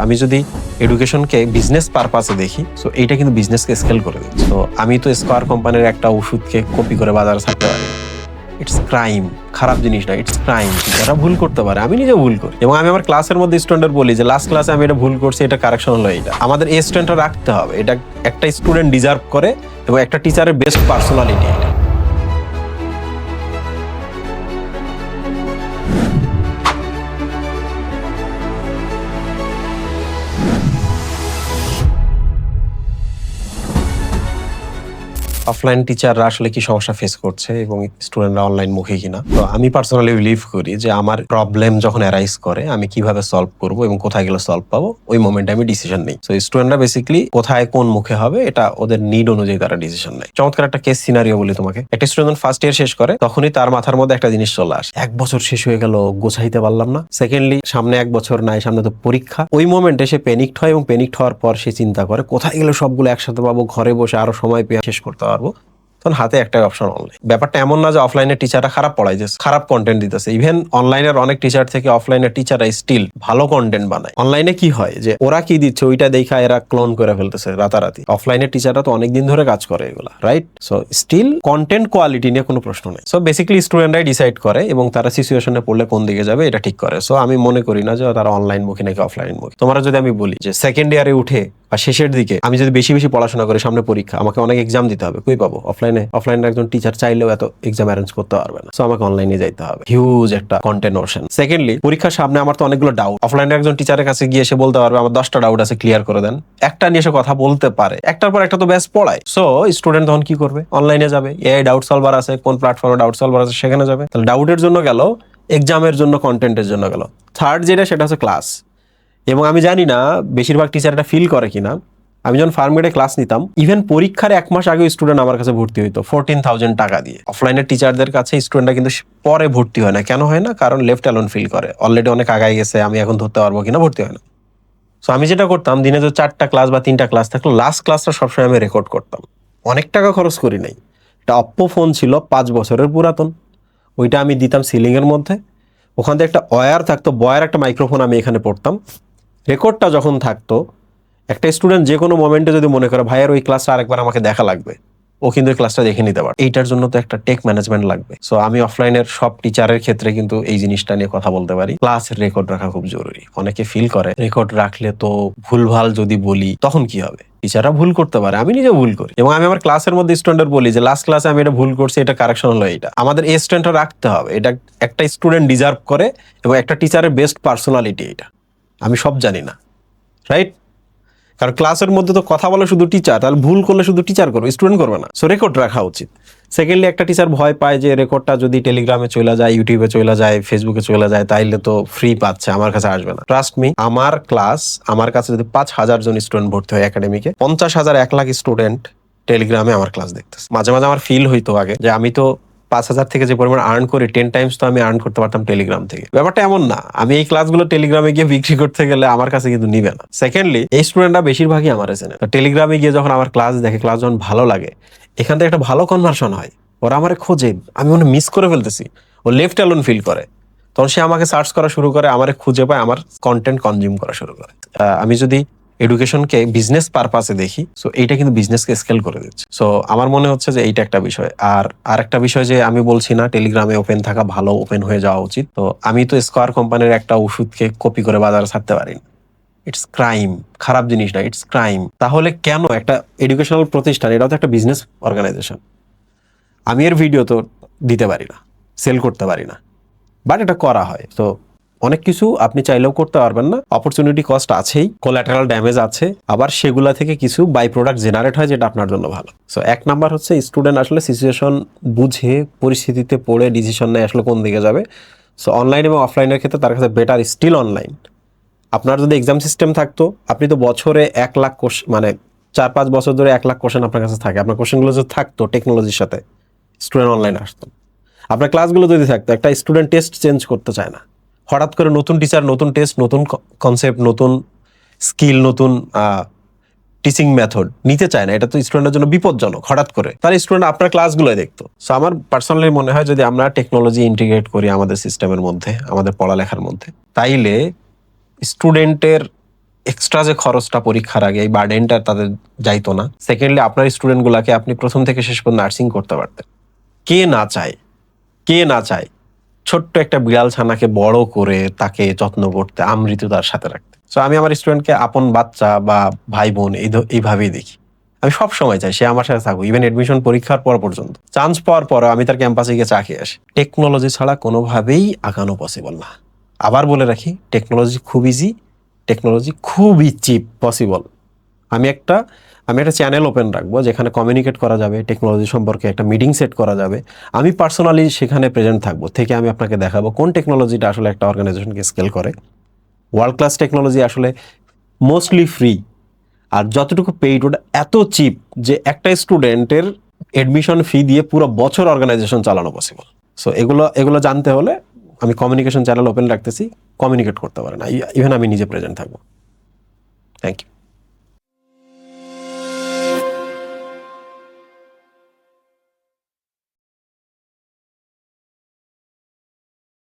আমি যদি এডুকেশনকে বিজনেস পারপাসে দেখি, সো এইটা কিন্তু বিজনেসকে স্কেল করে দিচ্ছে। তো আমি তো স্কয়ার কোম্পানির একটা ওষুধকে কপি করে বাজারে ছাড়তে পারি। It's crime. খারাপ জিনিস না, ইটস ক্রাইম। যারা ভুল করতে পারে, আমি নিজে ভুল করি এবং আমি আমার ক্লাসের মধ্যে স্টুডেন্টের বলি যে লাস্ট ক্লাসে আমি এটা ভুল করছি, এটা কারেকশন হলো। এটা আমাদের এই স্টুডেন্টরা রাখতে হবে, এটা একটা স্টুডেন্ট ডিজার্ভ করে এবং একটা টিচারের বেস্ট পার্সোনালিটি এটা। অফলাইন টিচাররা আসলে কি সমস্যা ফেস করছে এবং স্টুডেন্টরা অনলাইন মুখী কিনা। তো আমি পার্সোনালি বিলিভ করি যে আমার প্রবলেম যখন অ্যারাইজ করে আমি কিভাবে সলভ করব এবং কোথায় গেলে সলভ পাবো, ওই মোমেন্টে আমি ডিসিশন নিই। তো স্টুডেন্টরা বেসিক্যালি কোথায় কোন মুখে হবে এটা ওদের নিড অনুযায়ী তারা ডিসিশন নেয়। চমৎকার একটা কেস সিনারিও বলি তোমাকে। একটা স্টুডেন্ট ফার্স্ট ইয়ার শেষ করে, তখনই তার মাথার মধ্যে একটা জিনিস চলে আসে, 1 বছর শেষ হয়ে গেল, গোছাইতে পারলাম না। সেকেন্ডলি সামনে 1 বছর নাই, সামনে তো পরীক্ষা। ওই মোমেন্টে সে প্যানিকড হয় এবং প্যানিকড হওয়ার পর সে চিন্তা করে কোথায় গেলে সবগুলো একসাথে পাবো, ঘরে বসে আরো সময় পেয়ে শেষ করতে পারবো। তখন হাতে একটাই অপশন অনলাইন। ব্যাপারটা এমন না যে অফলাইনের টিচাররা খারাপ পড়াইতেছে, খারাপ কন্টেন্ট দিতেছে। ইভেন অনলাইনের অনেক টিচার থেকে অফলাইনের টিচাররা স্টিল ভালো কন্টেন্ট বানায়। অনলাইনে কি হয় যে ওরা কি দিচ্ছে ওইটা দেখা এরা ক্লোন করে ফেলতেছে রাতারাতি। অফলাইনের টিচাররা তো অনেকদিন ধরে কাজ করে এগুলা, right? So still content quality নিয়ে কোনো প্রশ্ন নেই। সো বেসিক্যালি স্টুডেন্টরাই ডিসাইড করে এবং তারা সিচুয়েশনে পড়লে কোন দিকে যাবে এটা ঠিক করে। সো আমি মনে করি না যে তারা অনলাইন মুখী নাকি অফলাইন মুখী। তোমরা যদি আমি বলি যে সেকেন্ড ইয়ারে উঠে বা শেষের দিকে আমি যদি বেশি বেশি পড়াশোনা করি, সামনে পরীক্ষা, আমাকে অনেক এক্সাম দিতে হবে, কই পাবো? অফলাইনে একজন টিচার চাইলেও এত এক্সাম অ্যারেঞ্জ করতে পারবে না। সো আমাকে অনলাইনে যাইতে হবে। হিউজ একটা কন্টেন্ট ওশন। সেকেন্ডলি পরীক্ষার সামনে আমার তো অনেকগুলো ডাউট। অফলাইনে একজন টিচারের কাছে গিয়ে এসে বলতে পারবে আমার 10টা ডাউট আছে, ক্লিয়ার করে দেন। একটা নিয়ে এসে কথা বলতে পারে, একটার পর একটা তো ব্যাস পড়ায়। সো স্টুডেন্ট তখন কি করবে? অনলাইনে যাবে। এআই ডাউট সলভার আছে, কোন প্ল্যাটফর্মে ডাউট সলভার আছে সেখানে যাবে। তাহলে ডাউটের জন্য গেল, এক্সামের জন্য কন্টেন্টের জন্য গেল। থার্ড যেটা সেটা হচ্ছে ক্লাস। এবং আমি জানি না বেশিরভাগ টিচার এটা ফিল করে কিনা। আমি যখন ফার্মগেটে ক্লাস নিতাম, ইভেন পরীক্ষার 1 মাস আগে স্টুডেন্ট আমার কাছে ভর্তি হইতো 14,000 টাকা দিয়ে। অফলাইনের টিচারদের কাছে স্টুডেন্টরা কিন্তু পরে ভর্তি হয় না। কেন হয় না? কারণ লেফট অ্যালোন ফিল করে, অলরেডি অনেক আগায় গেছে, আমি এখন ধরতে পারবো কিনা, ভর্তি হয় না। সো আমি যেটা করতাম, দিনে তো 4টা ক্লাস বা 3টা ক্লাস থাকলো, লাস্ট ক্লাসটা সবসময় আমি রেকর্ড করতাম। অনেক টাকা খরচ করি নাই। একটা অপ্পো ফোন ছিল 5 বছরের পুরাতন, ওইটা আমি দিতাম সিলিং এর মধ্যে। ওখান থেকে একটা ওয়্যার থাকতো, বয়ার একটা মাইক্রোফোন আমি এখানে পড়তাম। রেকর্ডটা যখন থাকতো, একটা স্টুডেন্ট যে কোনো মোমেন্টে যদি মনে করে ভাইয়ের ওই ক্লাসটা আরেকবার আমাকে দেখা লাগবে, ও কিন্তু এই ক্লাসটা দেখে নিতে পারে। এইটার জন্য তো একটা টেক ম্যানেজমেন্ট লাগবে। সো আমি অফলাইনের সব টিচারের ক্ষেত্রে কিন্তু এই জিনিসটা নিয়ে কথা বলতে পারি। ক্লাসের রেকর্ড রাখা খুব জরুরি। অনেকে ফিল করে রেকর্ড রাখলে তো ভুলভাল যদি বলি তখন কি হবে। টিচাররা ভুল করতে পারে, আমি নিজে ভুল করি এবং আমি আমার ক্লাসের মধ্যে স্টুডেন্টের বলি যে লাস্ট ক্লাসে আমি এটা ভুল করছি, এটা কারেকশন হলো। এটা আমাদের এই স্টুডেন্টরা রাখতে হবে, এটা একটা স্টুডেন্ট ডিজার্ভ করে এবং একটা টিচারের বেস্ট পার্সোনালিটি এটা। আমি সব জানি না, রাইট? কারণ ক্লাসের মধ্যে তো কথা বলে শুধু টিচার, তাহলে ভুল করলে শুধু টিচার করবে, স্টুডেন্ট করবে না। সো রেকর্ড রাখা উচিত। সেকেন্ডলি একটা টিচার ভয় পায় যে রেকর্ডটা যদি টেলিগ্রামে চলে যায়, ইউটিউবে চলে যায়, ফেসবুকে চলে যায়, তাইলে তো ফ্রি পাচ্ছে, আমার কাছে আসবে না। ট্রাস্ট মি, আমার ক্লাস, আমার কাছে যদি 5,000 জন স্টুডেন্ট ভর্তি হয় একাডেমিকে, 50,000 1 লাখ স্টুডেন্ট টেলিগ্রামে আমার ক্লাস দেখতেছে। মাঝে মাঝে আমার ফিল হইতো আগে যে আমি তো 5,000 থেকে যে পরিমাণ আর্ন করি 10 টাইমস তো আমি আর্ন করতে পারতাম টেলিগ্রাম থেকে। ব্যাপারটা এমন না, আমি এই ক্লাসগুলো টেলিগ্রামে গিয়ে বিক্রি করতে গেলে আমার কাছে কিন্তু নিবে না। সেকেন্ডলি এই স্টুডেন্টরা বেশিরভাগই আমার চেনে। টেলিগ্রামে গিয়ে যখন আমার ক্লাস দেখে, ক্লাস যখন ভালো লাগে, এখান থেকে একটা ভালো কনভার্সন হয়, ওরা আমার খোঁজে, আমি মনে মিস করে ফেলতেছি, ও লেফট অ্যালোন ফিল করে, তখন সে আমাকে সার্চ করা শুরু করে, আমারে খুঁজে পায়, আমার কন্টেন্ট কনজিউম করা শুরু করে। আমি যদি এডুকেশনকে বিজনেস পারপাসে দেখি, সো এইটা কিন্তু বিজনেসকে স্কেল করে দিচ্ছে। সো আমার মনে হচ্ছে যে এইটা একটা বিষয়। আর একটা বিষয় যে আমি বলছি না টেলিগ্রামে ওপেন থাকা ভালো, ওপেন হয়ে যাওয়া উচিত। তো আমি তো স্কয়ার কোম্পানির একটা ওষুধকে কপি করে বাজারে ছাড়তে পারি না। It's crime. খারাপ জিনিস না, ইটস ক্রাইম। তাহলে কেন একটা এডুকেশনাল প্রতিষ্ঠান, এটাও তো একটা বিজনেস অর্গানাইজেশন, আমি এর ভিডিও তো দিতে পারি না, সেল করতে পারি না, বাট এটা করা হয়। তো অনেক কিছু আপনি চাইলেও করতে পারবেন না। অপরচুনিটি কস্ট আছেই, কোল্যাটারাল ড্যামেজ আছে, আবার সেগুলা থেকে কিছু বাই প্রোডাক্ট জেনারেট হয় যেটা আপনার জন্য ভালো। সো 1 নাম্বার হচ্ছে স্টুডেন্ট আসলে সিচুয়েশন বুঝে, পরিস্থিতিতে পড়ে ডিসিশন নেয় আসলে কোন দিকে যাবে। সো অনলাইন এবং অফলাইনের ক্ষেত্রে তার কাছে বেটার স্টিল অনলাইন। আপনার যদি এক্সাম সিস্টেম থাকতো, আপনি তো বছরে 1 লাখ কোশ্চেন, মানে 4-5 বছর ধরে 1 লাখ কোশ্চেন আপনার কাছে থাকে, আপনার কোশ্চেনগুলো যদি থাকতো টেকনোলজির সাথে, স্টুডেন্ট অনলাইনে আসতো। আপনার ক্লাসগুলো যদি থাকতো, একটা স্টুডেন্ট টেস্ট চেঞ্জ করতে চায় না, হঠাৎ করে নতুন টিচার, নতুন টেস্ট, নতুন কনসেপ্ট, নতুন স্কিল, নতুন টিচিং মেথড নিতে চায় না। এটা তো স্টুডেন্টের জন্য বিপজ্জনক। হঠাৎ করে তার স্টুডেন্ট আপনার ক্লাসগুলো দেখতো। সো আমার পার্সোনালি মনে হয় যদি আমরা টেকনোলজি ইন্টিগ্রেট করি আমাদের সিস্টেমের মধ্যে, আমাদের পড়ালেখার মধ্যে, তাইলে স্টুডেন্টের এক্সট্রা যে খরচটা পরীক্ষার আগে এই বার্ডেনটা তাদের যাইতো না। সেকেন্ডলি আপনার স্টুডেন্টগুলোকে আপনি প্রথম থেকে শেষ পর্যন্ত নার্সিং করতে পারতেন। কে না চায়, কে না চায় ছোট্ট একটা বিড়াল ছানাকে বড় করে তাকে যত্ন করতে, আমৃত্যু তার সাথে রাখতে। সো আমি আমার স্টুডেন্টকে আপন বাচ্চা বা ভাই বোন এইভাবেই দেখি। আমি সব সময় চাই সে আমার সাথে থাকুক, ইভেন এডমিশন পরীক্ষার পর পর্যন্ত। চান্স পাওয়ার পরও আমি তার ক্যাম্পাসে গিয়ে চা খেয়ে আসি। টেকনোলজি ছাড়া কোনোভাবেই আগানো পসিবল না। আবার বলে রাখি, টেকনোলজি খুব ইজি, টেকনোলজি খুবই চিপ পসিবল। আমি একটা চ্যানেল ওপেন রাখবো যেখানে কমিউনিকেট করা যাবে, টেকনোলজি সম্পর্কে একটা মিটিং সেট করা যাবে। আমি পার্সোনালি সেখানে প্রেজেন্ট থাকবো, থেকে আমি আপনাকে দেখাবো কোন টেকনোলজিটা আসলে একটা অর্গানাইজেশনকে স্কেল করে। ওয়ার্ল্ড ক্লাস টেকনোলজি আসলে মোস্টলি ফ্রি, আর যতটুকু পেইড ওটা এত চিপ যে একটা স্টুডেন্টের এডমিশন ফি দিয়ে পুরো বছর অর্গানাইজেশন চালানো পসিবল। সো এগুলো জানতে হলে আমি কমিউনিকেশন চ্যানেল ওপেন রাখতেছি, কমিউনিকেট করতে পারেন, ইভেন আমি নিজে প্রেজেন্ট থাকবো। Thank you.